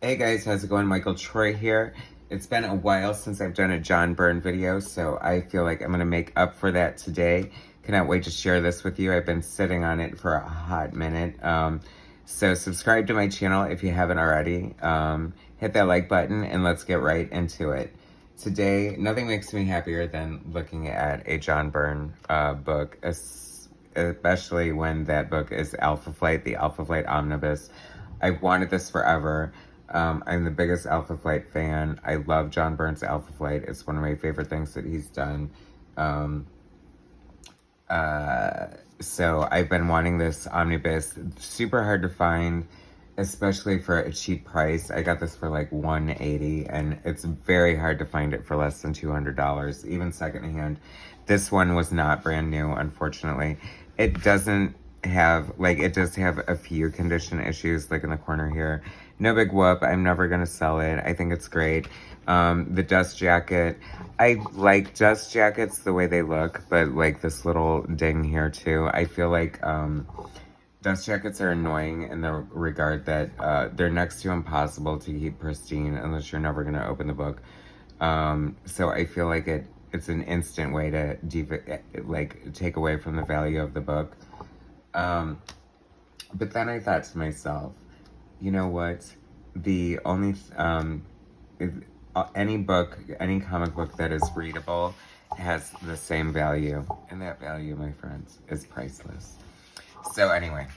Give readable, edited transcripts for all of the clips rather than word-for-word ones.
Hey guys, how's it going? Michael Troy here. It's been a while since I've done a John Byrne video, so I feel like I'm going to make up for that today. Cannot wait to share this with you. I've been sitting on it for a hot minute. So subscribe to my channel if you haven't already. Hit that like button and let's get right into it. Today, nothing makes me happier than looking at a John Byrne book, especially when that book is Alpha Flight, the Alpha Flight Omnibus. I've wanted this forever. I'm the biggest Alpha Flight fan. I love John Byrne's Alpha Flight. It's one of my favorite things that he's done. So I've been wanting this omnibus. Super hard to find, especially for a cheap price. I got this for like $180, and it's very hard to find it for less than $200, even secondhand. This one was not brand new, unfortunately. It doesn't have, like, it does have a few condition issues, like in the corner here. No big whoop. I'm never gonna sell it. I think it's great. The dust jacket, I like dust jackets the way they look, but like this little ding here too. I feel like dust jackets are annoying in the regard that they're next to impossible to keep pristine unless you're never gonna open the book. So I feel like it's an instant way to take away from the value of the book. But then I thought to myself, you know what? The only any book, any comic book that is readable has the same value, and that value, my friends, is priceless. So anyway,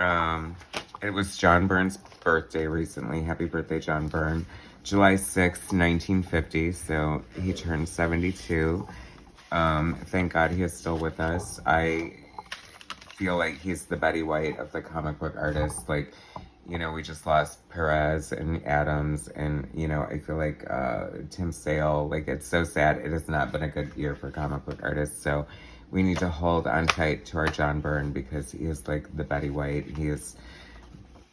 it was John Byrne's birthday recently. Happy birthday, John Byrne. July 6th, 1950, so he turned 72. Thank God he is still with us. I feel like he's the Betty White of the comic book artists. Like, you know, we just lost Perez and Adams, and, you know, I feel like Tim Sale. Like, it's so sad. It has not been a good year for comic book artists, so we need to hold on tight to our John Byrne because he is like the Betty White. He is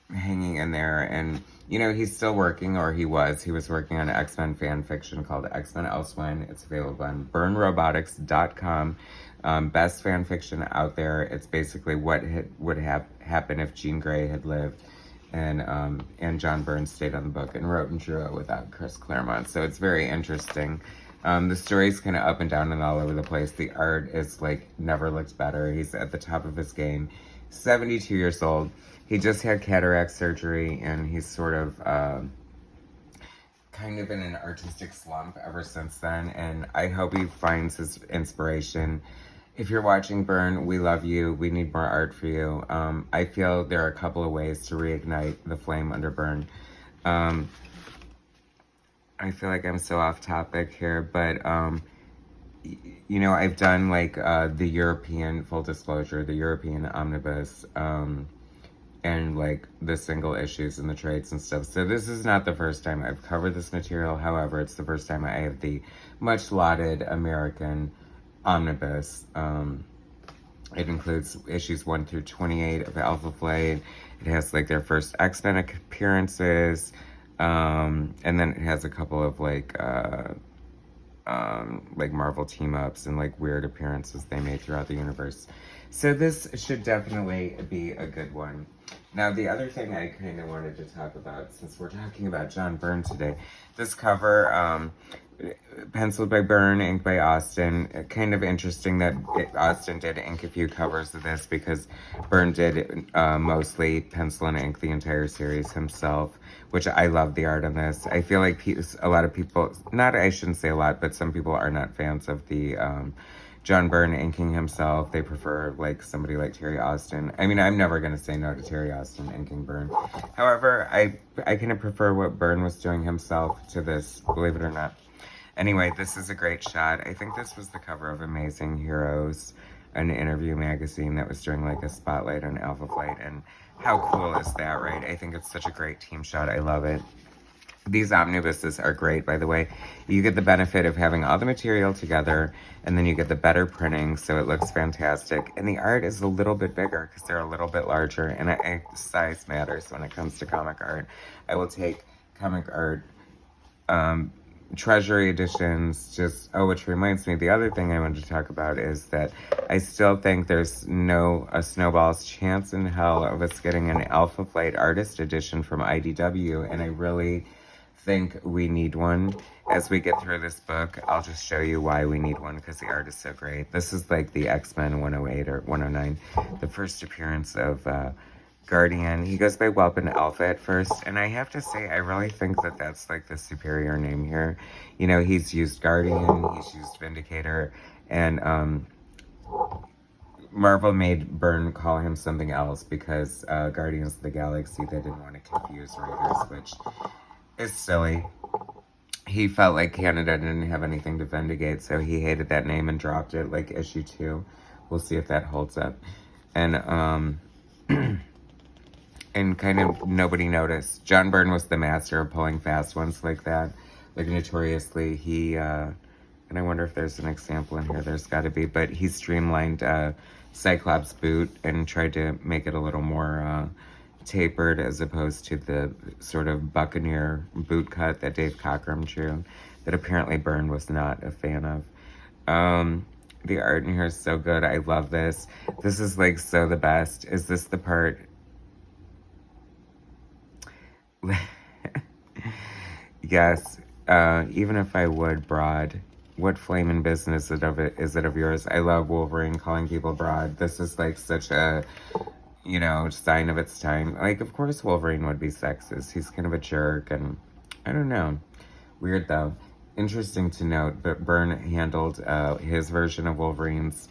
hanging in there, and, you know, he's still working, or he was working on X-Men fan fiction called X-Men Elsewhere. It's available on ByrneRobotics.com. Best fan fiction out there. It's basically what would have happened if Jean Grey had lived, and John Byrne stayed on the book and wrote and drew it without Chris Claremont. So it's very interesting. The story's kind of up and down and all over the place. The art is like never looked better. He's at the top of his game. 72 years old. He just had cataract surgery, and he's sort of kind of in an artistic slump ever since then. And I hope he finds his inspiration. If you're watching Byrne, we love you. We need more art for you. I feel there are a couple of ways to reignite the flame under Byrne. I feel like I'm so off topic here, but you know, I've done like the European, full disclosure, the European omnibus, and like the single issues and the trades and stuff. So this is not the first time I've covered this material. However, it's the first time I have the much lauded American omnibus. It includes issues 1 through 28 of Alpha Flight. It has like their first X-Men appearances, and then it has a couple of like Marvel team-ups and like weird appearances they made throughout the universe. So this should definitely be a good one. Now, the other thing I kind of wanted to talk about, since we're talking about John Byrne today, this cover, penciled by Byrne, inked by Austin. Kind of interesting that Austin did ink a few covers of this, because Byrne did mostly pencil and ink the entire series himself, which I love the art on this. I feel like a lot of people, I shouldn't say a lot, but some people are not fans of the John Byrne inking himself. They prefer like somebody like Terry Austin. I mean, I'm never going to say no to Terry Austin inking Byrne. However, I kind of prefer what Byrne was doing himself to this, believe it or not. Anyway, this is a great shot. I think this was the cover of Amazing Heroes, an interview magazine that was doing like a spotlight on Alpha Flight. And how cool is that, right? I think it's such a great team shot. I love it. These omnibuses are great, by the way. You get the benefit of having all the material together, and then you get the better printing, so it looks fantastic. And the art is a little bit bigger because they're a little bit larger, and size matters when it comes to comic art. I will take comic art Treasury editions, just, oh, which reminds me, the other thing I wanted to talk about is that I still think there's a snowball's chance in hell of us getting an Alpha Flight Artist Edition from IDW, and I really think we need one. As we get through this book, I'll just show you why we need one, because the art is so great. This is like the X-Men 108 or 109, the first appearance of Guardian. He goes by Welpen Alpha at first, and I have to say, I really think that that's like the superior name here. You know, he's used Guardian, he's used Vindicator, and Marvel made Byrne call him something else because Guardians of the Galaxy, they didn't want to confuse readers, which is silly. He felt like Canada didn't have anything to vindicate, so he hated that name and dropped it, like issue 2. We'll see if that holds up. And, and kind of nobody noticed. John Byrne was the master of pulling fast ones like that. Like, notoriously, he, and I wonder if there's an example in here. There's got to be. But he streamlined Cyclops' boot and tried to make it a little more tapered as opposed to the sort of buccaneer boot cut that Dave Cockrum drew, that apparently Byrne was not a fan of. The art in here is so good. I love this. This is, like, so the best. Is this the part... Yes, even if I would, broad, what flaming business is it of yours? I love Wolverine calling people broad. This is like such a, you know, sign of its time. Like, of course Wolverine would be sexist. He's kind of a jerk, and I don't know. Weird, though. Interesting to note, but Byrne handled his version of Wolverine's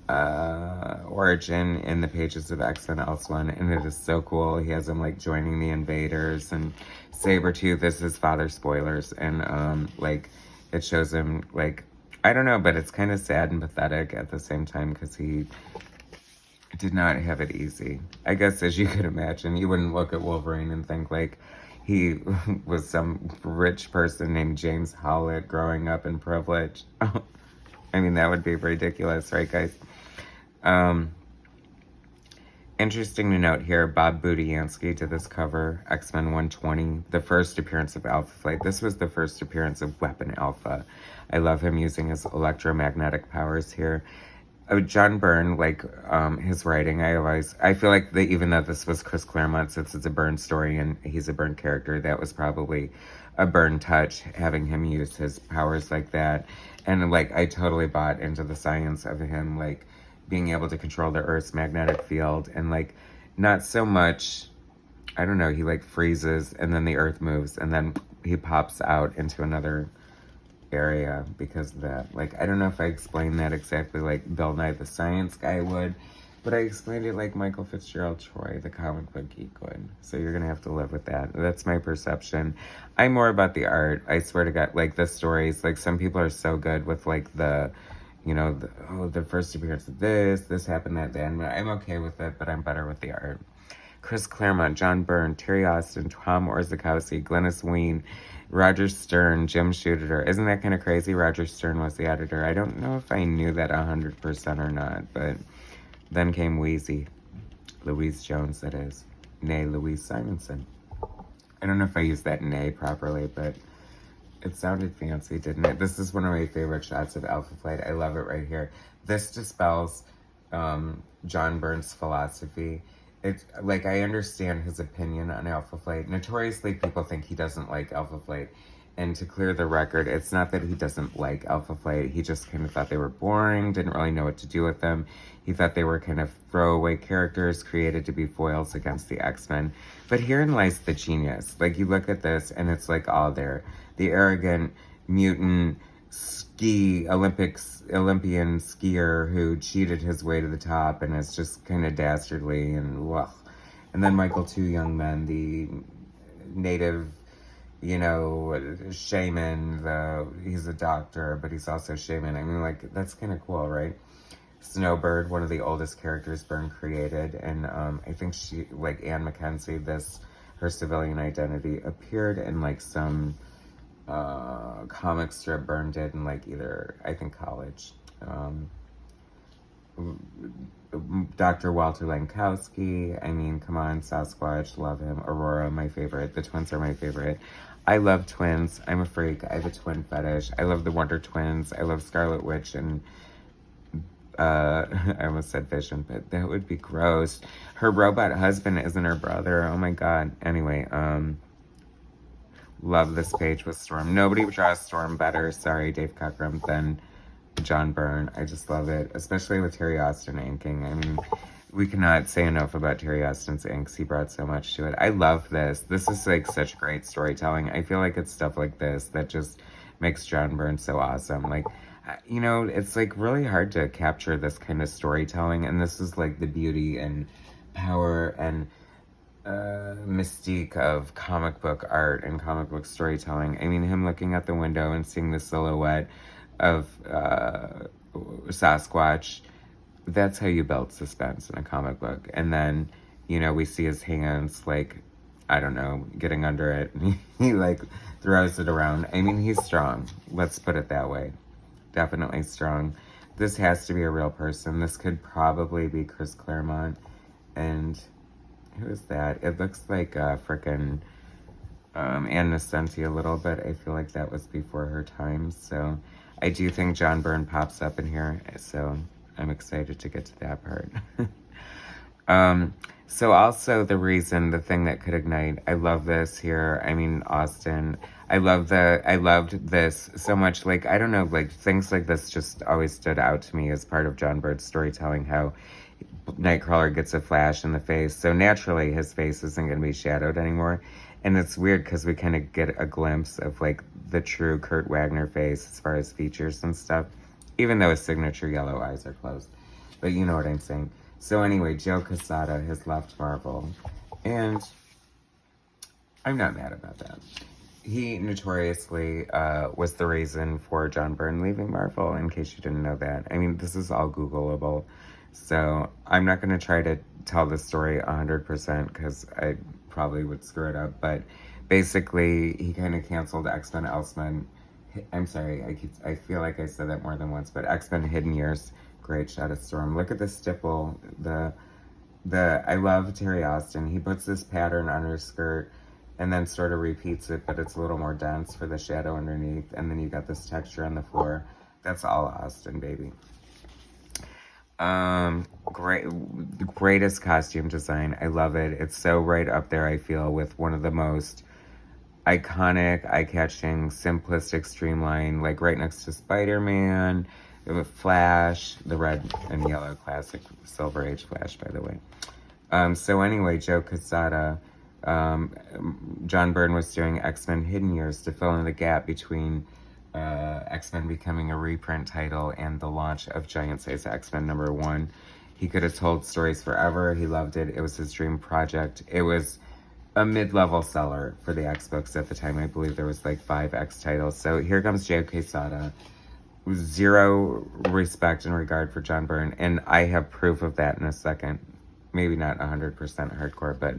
origin in the pages of X-Men Elsewhere, and it is so cool. He has him like joining the invaders, and Sabretooth is his father, spoilers, and like it shows him, like, I don't know, but it's kind of sad and pathetic at the same time because he did not have it easy. I guess, as you could imagine, you wouldn't look at Wolverine and think like he was some rich person named James Howlett growing up in privilege. I mean, that would be ridiculous, right, guys? Interesting to note here, Bob Budiansky did this cover, X-Men 120, the first appearance of Alpha Flight. This was the first appearance of Weapon Alpha. I love him using his electromagnetic powers here. John Byrne, like, his writing, I feel like even though this was Chris Claremont, since it's a Byrne story and he's a Byrne character, that was probably a Byrne touch, having him use his powers like that. And, like, I totally bought into the science of him, like, being able to control the Earth's magnetic field, and, like, not so much, I don't know, he, like, freezes, and then the Earth moves, and then he pops out into another area because of that. Like, I don't know if I explained that exactly like Bill Nye the Science Guy would, but I explained it like Michael Fitzgerald Troy, the comic book geek, would. So you're gonna have to live with that. That's my perception. I'm more about the art. I swear to God, like the stories, like some people are so good with like the, you know, the first appearance of this happened, that, then. I'm okay with it, but I'm better with the art. Chris Claremont, John Byrne, Terry Austin, Tom Orzechowski, Glynis Wein, Roger Stern, Jim Shooter. Isn't that kind of crazy? Roger Stern was the editor. I don't know if I knew that 100% or not, but then came Wheezy. Louise Jones, that is. Nay, Louise Simonson. I don't know if I used that nay properly, but it sounded fancy, didn't it? This is one of my favorite shots of Alpha Flight. I love it right here. This dispels John Byrne's philosophy. It's like, I understand his opinion on Alpha Flight. Notoriously, people think he doesn't like Alpha Flight. And to clear the record, it's not that he doesn't like Alpha Flight. He just kind of thought they were boring, didn't really know what to do with them. He thought they were kind of throwaway characters created to be foils against the X-Men. But herein lies the genius. Like, you look at this, and it's like all there. The arrogant, mutant, Olympian skier who cheated his way to the top and is just kind of dastardly and ugh. And then Michael Two Young Men, the native, you know, shaman, he's a doctor, but he's also a shaman. I mean, like, that's kind of cool, right? Snowbird, one of the oldest characters Byrne created, and I think she, like Anne Mackenzie, her civilian identity appeared in like some comic strip Byrne did in like either, I think, college. Dr. Walter Lankowski. I mean, come on, Sasquatch, love him. Aurora, my favorite. The twins are my favorite. I love twins. I'm a freak. I have a twin fetish. I love the Wonder Twins. I love Scarlet Witch and I almost said Vision, but that would be gross. Her robot husband isn't her brother. Oh my god. Anyway, love this page with Storm. Nobody draws Storm better, sorry, Dave Cockrum, than John Byrne. I just love it, especially with Terry Austin inking. I mean, we cannot say enough about Terry Austin's inks. He brought so much to it. I love this. This is like such great storytelling. I feel like it's stuff like this that just makes John Byrne so awesome. Like, you know, it's like really hard to capture this kind of storytelling, and this is like the beauty and power and mystique of comic book art and comic book storytelling. I mean, him looking out the window and seeing the silhouette of Sasquatch, that's how you build suspense in a comic book. And then, you know, we see his hands, like, I don't know, getting under it. He like throws it around. I mean, he's strong. Let's put it that way. Definitely strong. This has to be a real person. This could probably be Chris Claremont. And who is that? It looks like frickin' Ann Nesenti a little bit. I feel like that was before her time. So I do think John Byrne pops up in here. So I'm excited to get to that part. So also the thing that could ignite, I love this here. I mean, Austin, I loved this so much. Like, I don't know, like things like this just always stood out to me as part of John Byrne's storytelling, how Nightcrawler gets a flash in the face. So naturally his face isn't going to be shadowed anymore. And it's weird because we kind of get a glimpse of like the true Kurt Wagner face as far as features and stuff, even though his signature yellow eyes are closed. But you know what I'm saying. So anyway, Joe Quesada has left Marvel, and I'm not mad about that. He notoriously was the reason for John Byrne leaving Marvel, in case you didn't know that. I mean, this is all Googleable, so I'm not going to try to tell the story 100% because I probably would screw it up, but basically, he kind of canceled X-Men Elseman. I'm sorry, I feel like I said that more than once, but X-Men Hidden Years. Great shot of Storm. Look at the stipple. I love Terry Austin. He puts this pattern on her skirt and then sort of repeats it, but it's a little more dense for the shadow underneath. And then you got this texture on the floor. That's all Austin, baby. Greatest costume design. I love it. It's so right up there, I feel, with one of the most iconic, eye-catching, simplistic, streamlined, like right next to Spider-Man, with Flash, the red and yellow classic Silver Age Flash, by the way. So anyway, Joe Quesada, John Byrne was doing X-Men Hidden Years to fill in the gap between X-Men becoming a reprint title and the launch of Giant Size X-Men #1. He could have told stories forever. He loved it. It was his dream project. It was a mid-level seller for the X books at the time. I believe there was like 5 X titles. So here comes Joe Quesada. Zero respect and regard for John Byrne, and I have proof of that in a second. Maybe not 100% hardcore, but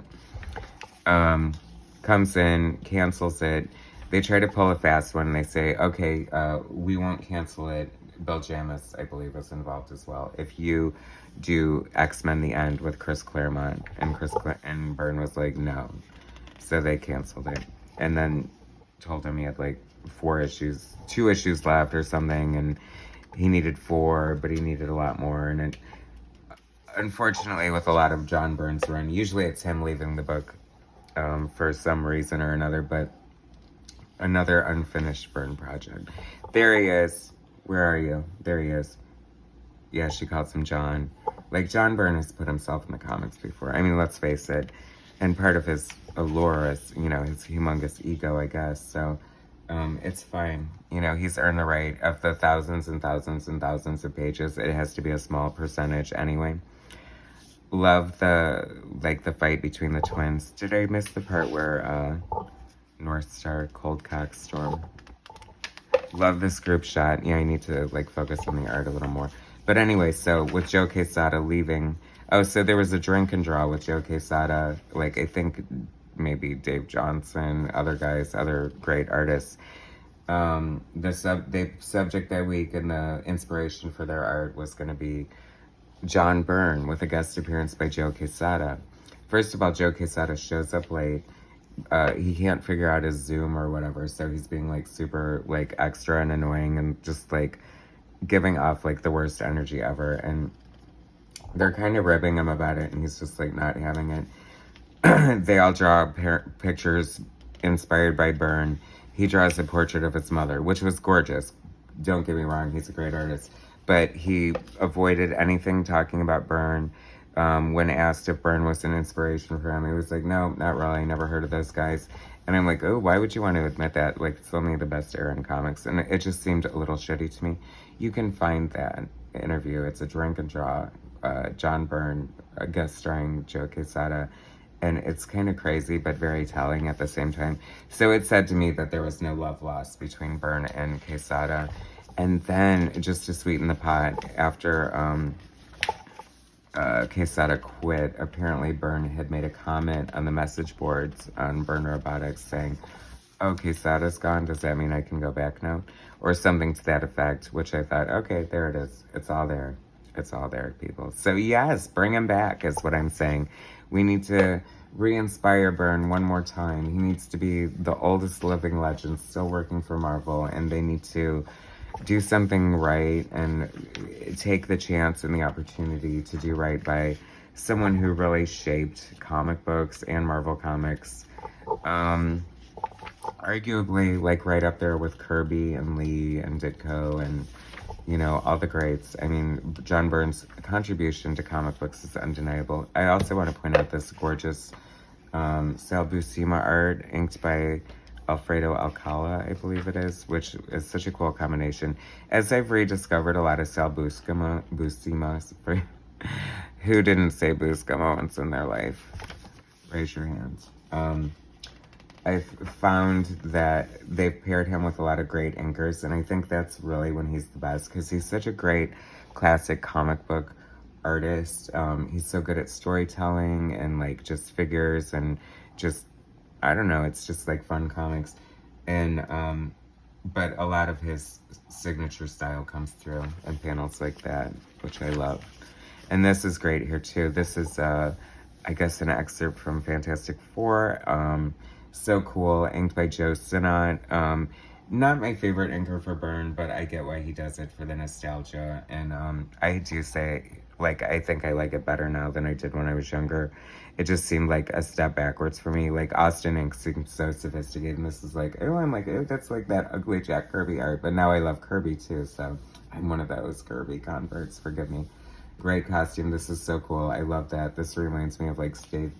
comes in, cancels it. They try to pull a fast one, and they say, okay, we won't cancel it. Bill Jamis, I believe, was involved as well. If you do X-Men The End with Chris Claremont, and Byrne was like, no. So they canceled it, and then told him he had like 2 issues left or something, and he needed 4, but he needed a lot more. And it, unfortunately, with a lot of John Byrne's run, usually it's him leaving the book for some reason or another, but another unfinished Byrne project. There he is. Where are you? There he is. Yeah, she calls him John. Like, John Byrne has put himself in the comics before. I mean, let's face it. And part of his allure is, you know, his humongous ego, I guess. So, it's fine. You know, he's earned the right. Of the thousands and thousands and thousands of pages, it has to be a small percentage anyway. Love the fight between the twins. Did I miss the part where, North Star, Cold Cock, Storm? Love this group shot. Yeah, I need to, like, focus on the art a little more. But anyway, so with Joe Quesada leaving... Oh, so there was a drink and draw with Joe Quesada. Like, I think maybe Dave Johnson, other guys, other great artists. The subject that week and the inspiration for their art was going to be John Byrne with a guest appearance by Joe Quesada. First of all, Joe Quesada shows up late. He can't figure out his Zoom or whatever, so he's being like super like extra and annoying and just like giving off like the worst energy ever. And they're kind of ribbing him about it, and he's just like not having it. They all draw pictures inspired by Byrne. He draws a portrait of his mother, which was gorgeous. Don't get me wrong, he's a great artist. But he avoided anything talking about Byrne. When asked if Byrne was an inspiration for him, he was like, no, not really. Never heard of those guys. And I'm like, oh, why would you want to admit that? Like, it's only the best era in comics. And it just seemed a little shitty to me. You can find that interview. It's a drink and draw. John Byrne, guest starring Joe Quesada. And it's kind of crazy, but very telling at the same time. So it said to me that there was no love lost between Byrne and Quesada. And then, just to sweeten the pot, after Quesada quit, apparently Byrne had made a comment on the message boards on Byrne Robotics saying, oh, Quesada's gone, does that mean I can go back now? Or something to that effect, which I thought, okay, there it is. It's all there. It's all there, people. So yes, bring him back is what I'm saying. We need to re-inspire Byrne one more time. He needs to be the oldest living legend still working for Marvel, and they need to do something right and take the chance and the opportunity to do right by someone who really shaped comic books and Marvel Comics. Arguably, like, right up there with Kirby and Lee and Ditko and, you know, all the greats. I mean, John Byrne's contribution to comic books is undeniable. I also want to point out this gorgeous Sal Buscema art inked by Alfredo Alcala, I believe it is, which is such a cool combination. As I've rediscovered a lot of Sal Buscema, who didn't say Buscema once in their life? Raise your hands. I've found that they've paired him with a lot of great inkers, and I think that's really when he's the best, because he's such a great classic comic book artist. He's so good at storytelling and like just figures and just, I don't know, it's just like fun comics. And but a lot of his signature style comes through in panels like that, which I love. And this is great here too. This is I guess an excerpt from Fantastic Four. So cool, inked by Joe Sinnott. Not my favorite inker for Byrne, but I get why he does it for the nostalgia. And I do say, like, I think I like it better now than I did when I was younger. It just seemed like a step backwards for me. Like, Austin ink seemed so sophisticated, and this is like, oh, I'm like, oh, that's like that ugly Jack Kirby art. But now I love Kirby too, so I'm one of those Kirby converts, forgive me. Great costume, this is so cool. I love that. This reminds me of like Steve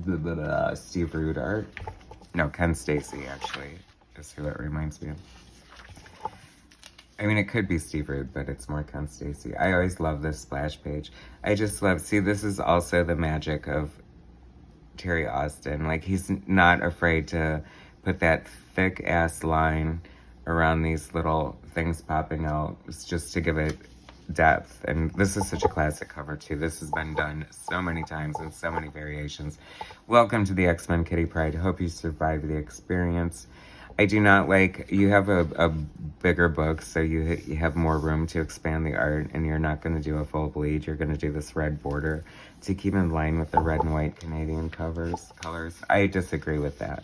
Rude art. No, Ken Stacy, actually, is who it reminds me of. I mean, it could be Steve Rude, but it's more Ken Stacy. I always love this splash page. I just love, see, this is also the magic of Terry Austin. Like, he's not afraid to put that thick-ass line around these little things popping out. It's just to give it depth. And this is such a classic cover, too. This has been done so many times in so many variations. Welcome to the X-Men Kitty Pride. Hope you survived the experience. I do not like, you have a bigger book, so you have more room to expand the art, and you're not going to do a full bleed. You're going to do this red border to keep in line with the red and white Canadian colors. I disagree with that.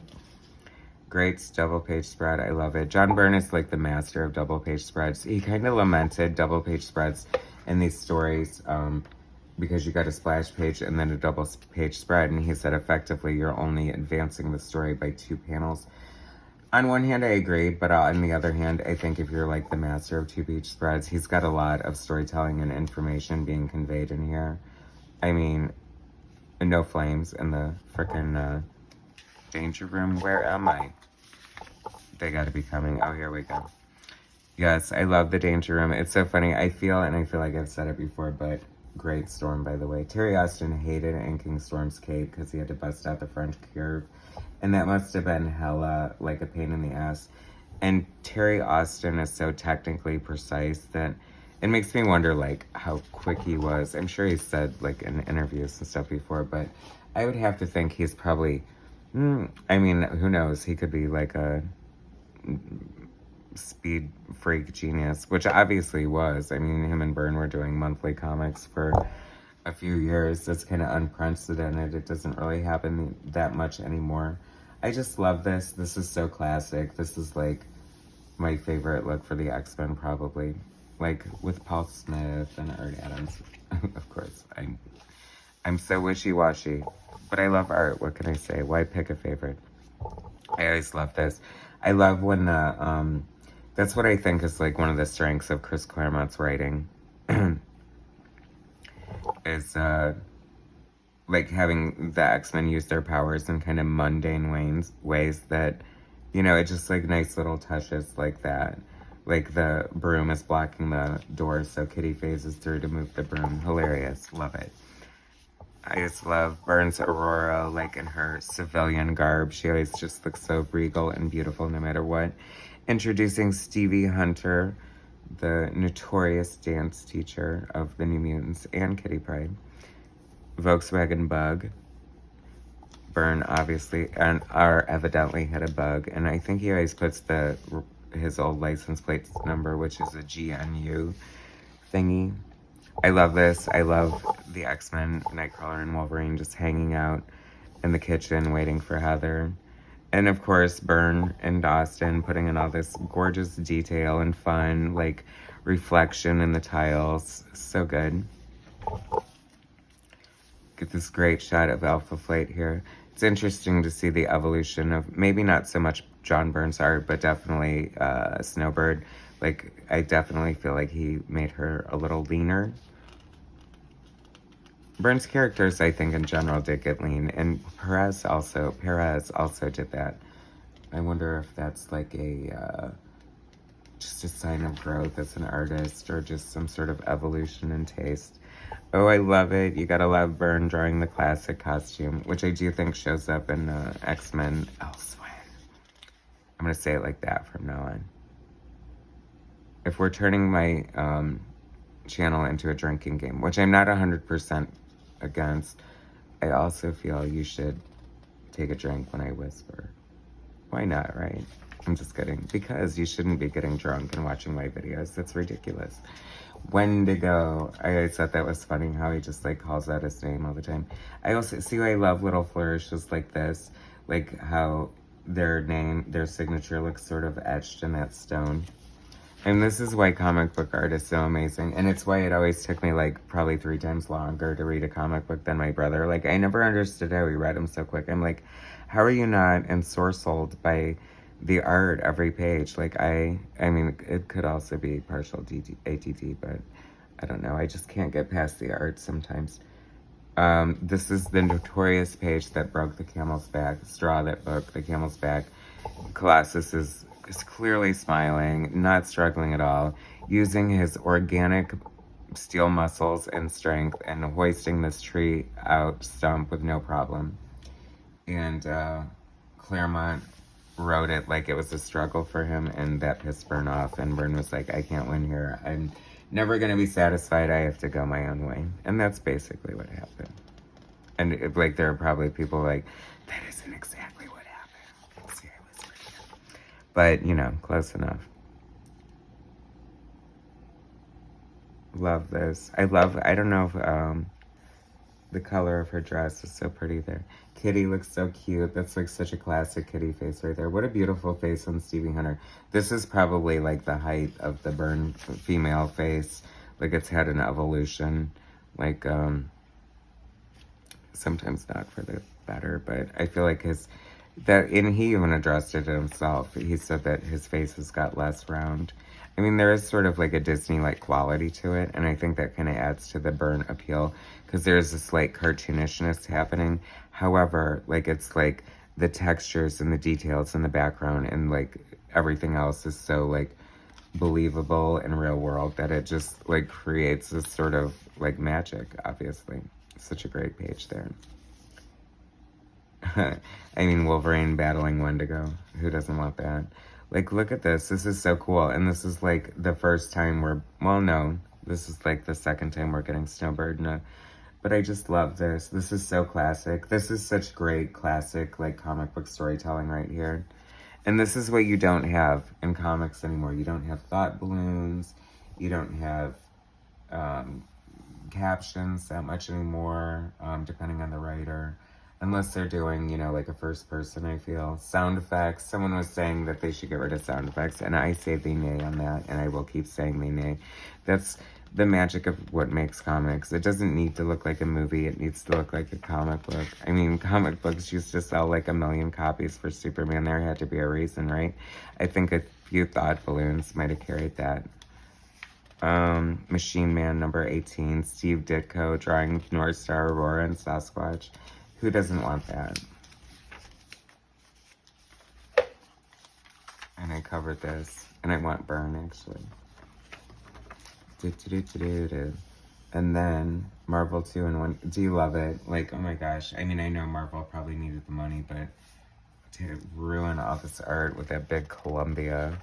Great double page spread. I love it. John Byrne is like the master of double page spreads. He kind of lamented double page spreads in these stories because you got a splash page and then a double page spread, and he said effectively you're only advancing the story by 2 panels. On one hand, I agree, but on the other hand, I think if you're like the master of 2-page spreads, he's got a lot of storytelling and information being conveyed in here. I mean, no flames in the frickin' danger room. Where am I? They gotta be coming. Oh, here we go. Yes, I love the danger room. It's so funny. I feel like I've said it before, but great Storm, by the way. Terry Austin hated inking Storm's cape because he had to bust out the front curve. And that must have been hella, like, a pain in the ass. And Terry Austin is so technically precise that it makes me wonder, like, how quick he was. I'm sure he said, like, in interviews and stuff before, but I would have to think he's probably, I mean, who knows? He could be, like, a speed freak genius, which obviously he was. I mean, him and Byrne were doing monthly comics for a few years. That's kind of unprecedented. It doesn't really happen that much anymore. I just love this. This is so classic. This is like my favorite look for the X-Men, probably. Like with Paul Smith and Art Adams. Of course, I'm so wishy-washy, but I love art. What can I say? Why pick a favorite? I always love this. I love when the that's what I think is like one of the strengths of Chris Claremont's writing. Is like having the X-Men use their powers in kind of mundane ways that, you know, it just like nice little touches like that. Like the broom is blocking the door, so Kitty phases through to move the broom. Hilarious. Love it. I just love Byrne's Aurora, like in her civilian garb. She always just looks so regal and beautiful no matter what. Introducing Stevie Hunter, the notorious dance teacher of the New Mutants and Kitty Pryde. Volkswagen Bug. Byrne obviously, evidently had a bug, and I think he always puts his old license plate number, which is a GNU thingy. I love this. I love the X-Men, Nightcrawler and Wolverine just hanging out in the kitchen waiting for Heather. And of course, Byrne and Austin putting in all this gorgeous detail and fun, like reflection in the tiles. So good. Get this great shot of Alpha Flight here. It's interesting to see the evolution of, maybe not so much John Byrne's art, but definitely Snowbird. Like, I definitely feel like he made her a little leaner. Byrne's characters, I think, in general, did get lean. And Perez also did that. I wonder if that's like just a sign of growth as an artist, or just some sort of evolution in taste. Oh, I love it. You gotta love Byrne drawing the classic costume, which I do think shows up in X-Men elsewhere. I'm gonna say it like that from now on. If we're turning my channel into a drinking game, which I'm not 100% against, I also feel you should take a drink when I whisper. Why not, right? I'm just kidding. Because you shouldn't be getting drunk and watching my videos. That's ridiculous. Wendigo. I always thought that was funny how he just like calls out his name all the time. I also see, I love little flourishes like this. Like how their signature looks sort of etched in that stone. And this is why comic book art is so amazing. And it's why it always took me like probably 3 times longer to read a comic book than my brother. Like, I never understood how he read them so quick. I'm like, how are you not ensorcelled by the art every page? Like, I mean, it could also be partial ADD, but I don't know. I just can't get past the art sometimes. This is the notorious page that broke the camel's back, straw that broke the camel's back. Colossus is clearly smiling, not struggling at all, using his organic steel muscles and strength and hoisting this tree out stump with no problem. And Claremont wrote it like it was a struggle for him, and that pissed Byrne off, and Byrne was like, I can't win here. I'm never going to be satisfied. I have to go my own way. And that's basically what happened. And like, there are probably people like, that isn't exactly what happened. See, I whispered it. But, you know, close enough. Love this. I don't know if the color of her dress is so pretty there. Kitty looks so cute. That's like such a classic Kitty face right there. What a beautiful face on Stevie Hunter. This is probably like the height of the Byrne female face. Like, it's had an evolution. Like, sometimes not for the better, but I feel like and he even addressed it himself. He said that his face has got less round. I mean, there is sort of like a Disney-like quality to it, and I think that kind of adds to the Byrne appeal, because there's this like cartoonishness happening. However, like, it's like the textures and the details in the background and like everything else is so like believable and real world that it just like creates this sort of like magic, obviously. Such a great page there. I mean, Wolverine battling Wendigo. Who doesn't want that? Like, look at this. This is so cool. And this is like the first time this is like the second time we're getting Snowbird. But I just love this. This is so classic. This is such great classic like comic book storytelling right here. And this is what you don't have in comics anymore. You don't have thought balloons. You don't have captions that much anymore, depending on the writer. Unless they're doing, you know, like a first person, I feel. Sound effects. Someone was saying that they should get rid of sound effects, and I say they nay on that, and I will keep saying they nay. That's the magic of what makes comics. It doesn't need to look like a movie. It needs to look like a comic book. I mean, comic books used to sell like 1 million copies for Superman. There had to be a reason, right? I think a few thought balloons might have carried that. Machine Man number 18, Steve Ditko drawing North Star, Aurora, and Sasquatch. Who doesn't want that? And I covered this, and I want Byrne actually. And then Marvel 2 and 1. Do you love it? Like, oh my gosh. I mean, I know Marvel probably needed the money, but to ruin all this art with that big Columbia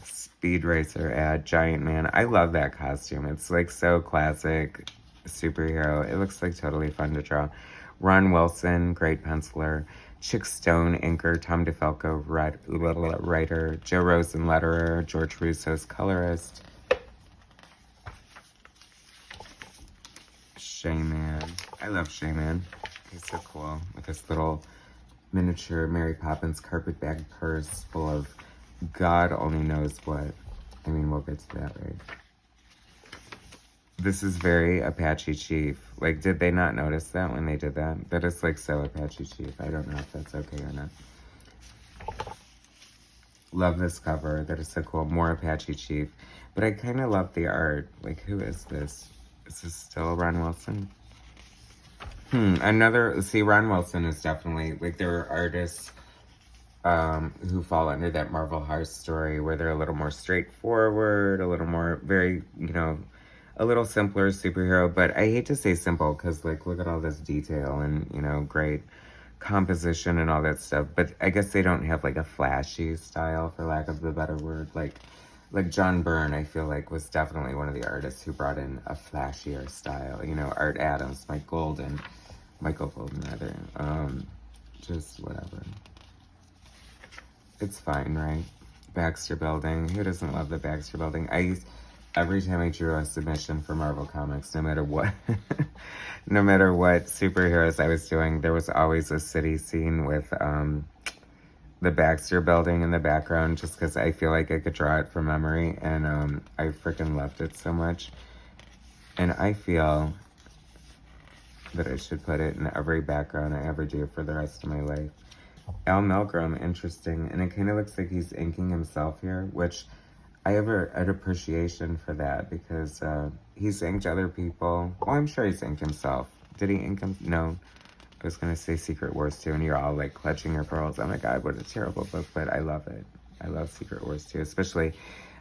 Speed Racer ad, Giant Man. I love that costume. It's like so classic superhero. It looks like totally fun to draw. Ron Wilson, great penciler. Chick Stone, inker. Tom DeFalco, writer. Joe Rosen, letterer. George Russo's colorist. Shayman. I love Shayman. He's so cool with this little miniature Mary Poppins carpet bag purse full of God only knows what. I mean, we'll get to that, right? This is very Apache Chief. Like, did they not notice that when they did that? That is, like, so Apache Chief. I don't know if that's okay or not. Love this cover. That is so cool. More Apache Chief. But I kind of love the art. Like, who is this? Is this still Ron Wilson? See, Ron Wilson is definitely, like, there are artists who fall under that Marvel Hearts story where they're a little more straightforward, a little more very, you know, a little simpler superhero. But I hate to say simple because, like, look at all this detail and, you know, great composition and all that stuff. But I guess they don't have, like, a flashy style, for lack of the better word. Like John Byrne, I feel like, was definitely one of the artists who brought in a flashier style. You know, Art Adams, Michael Golden, rather. Just whatever. It's fine, right? Baxter Building. Who doesn't love the Baxter Building? Every time I drew a submission for Marvel Comics, no matter what, no matter what superheroes I was doing, there was always a city scene with the Baxter Building in the background, just because I feel like I could draw it from memory, and I freaking loved it so much. And I feel that I should put it in every background I ever do for the rest of my life. Al Milgrom, interesting, and it kind of looks like he's inking himself here, which I have an appreciation for that, because he's inked other people. Well, I'm sure he's inked himself. Did he ink him? No. I was going to say Secret Wars 2, and you're all, like, clutching your pearls. Oh, my God, what a terrible book, but I love it. I love Secret Wars 2, especially,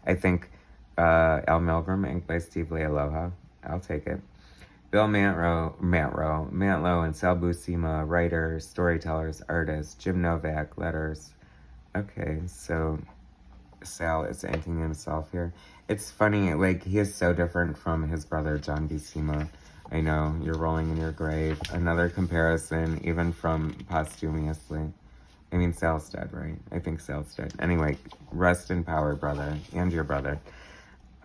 I think, Al Milgrom, inked by Steve Lealoha. I'll take it. Bill Mantlo, and Sal Buscema, writers, storytellers, artists. Jim Novak, letters. Okay, so Sal is inking himself here. It's funny, like, he is so different from his brother, John Buscema. I know, you're rolling in your grave. Another comparison, even from posthumously. I mean, Sal's dead, right? I think Sal's dead. Anyway, rest in power, brother, and your brother.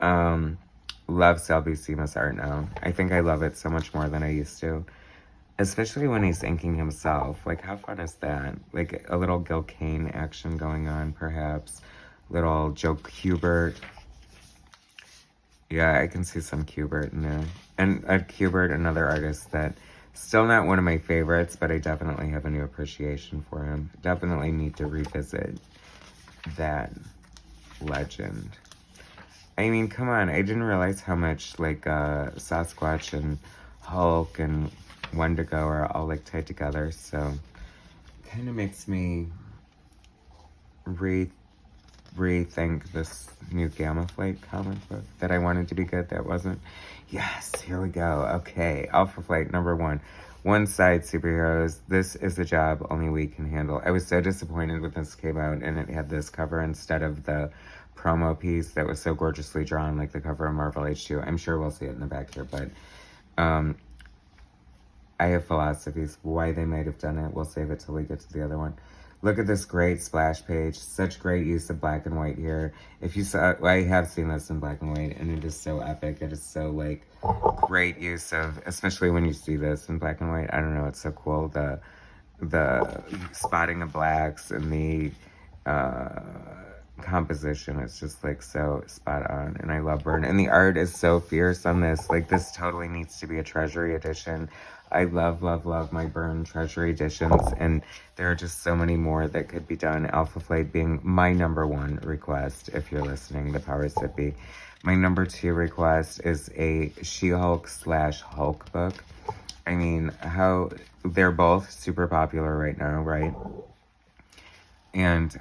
Love Sal Buscema's art now. I think I love it so much more than I used to. Especially when he's inking himself. Like, how fun is that? Like, a little Gil Kane action going on, perhaps. Little Joe Kubert. Yeah, I can see some Kubert in there. And Kubert, another artist that, still not one of my favorites, but I definitely have a new appreciation for him. Definitely need to revisit that legend. I mean, come on, I didn't realize how much, like, Sasquatch and Hulk and Wendigo are all, like, tied together, so kind of makes me rethink this new Gamma Flight comic book that I wanted to be good that wasn't. Yes, here we go. Okay, Alpha Flight number 1. One side superheroes. This is the job only we can handle. I was so disappointed when this came out and it had this cover instead of the promo piece that was so gorgeously drawn, like the cover of Marvel H2. I'm sure we'll see it in the back here, but I have philosophies why they might have done it. We'll save it till we get to the other one. Look at this great splash page. Such great use of black and white here. If you saw, I have seen this in black and white, and it is so epic. It is so, like, great use of, especially when you see this in black and white. I don't know, it's so cool. The spotting of blacks and the composition is just, like, so spot on. And I love Byrne. And the art is so fierce on this. Like, this totally needs to be a treasury edition. I love, love, love my Byrne treasury editions, and there are just so many more that could be done. Alpha Flight being my #1 request, if you're listening, the powers that be. My #2 request is a She-Hulk / Hulk book. I mean, how they're both super popular right now, right? And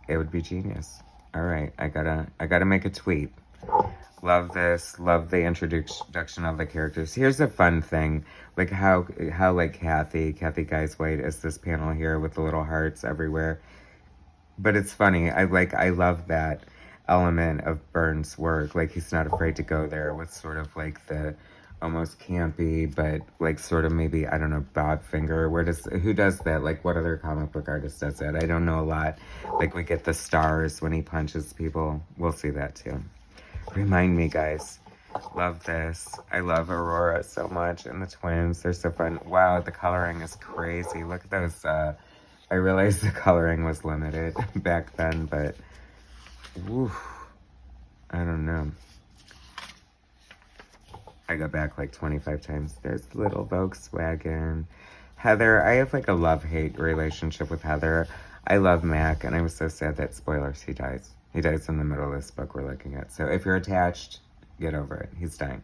it would be genius. All right, I gotta make a tweet. Love this. Love the introduction of the characters. Here's a fun thing, like how like Kathy Guys White is this panel here with the little hearts everywhere. But it's funny. I love that element of Byrne's work. Like, he's not afraid to go there with sort of like the almost campy, but like sort of maybe, I don't know, Bob Finger. Who does that? Like, what other comic book artist does that? I don't know a lot. Like, we get the stars when he punches people. We'll see that too. Remind me, guys. Love this. I love Aurora so much, and the twins. They're so fun. Wow, the coloring is crazy. Look at those. I realized the coloring was limited back then, but woof, I don't know. I got back like 25 times. There's little Volkswagen. Heather, I have like a love-hate relationship with Heather. I love Mac, and I was so sad that, spoilers, he dies. He dies in the middle of this book we're looking at. So if you're attached, get over it. He's dying.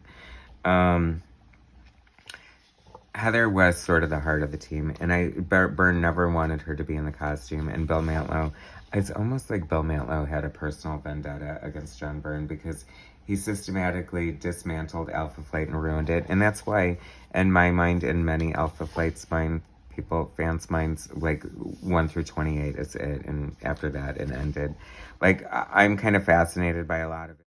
Heather was sort of the heart of the team, and Byrne never wanted her to be in the costume. And Bill Mantlo, it's almost like Bill Mantlo had a personal vendetta against John Byrne because he systematically dismantled Alpha Flight and ruined it. And that's why, in my mind, in many Alpha Flight's mind, fans' minds, like 1 through 28 is it, and after that it ended. Like, I'm kind of fascinated by a lot of it.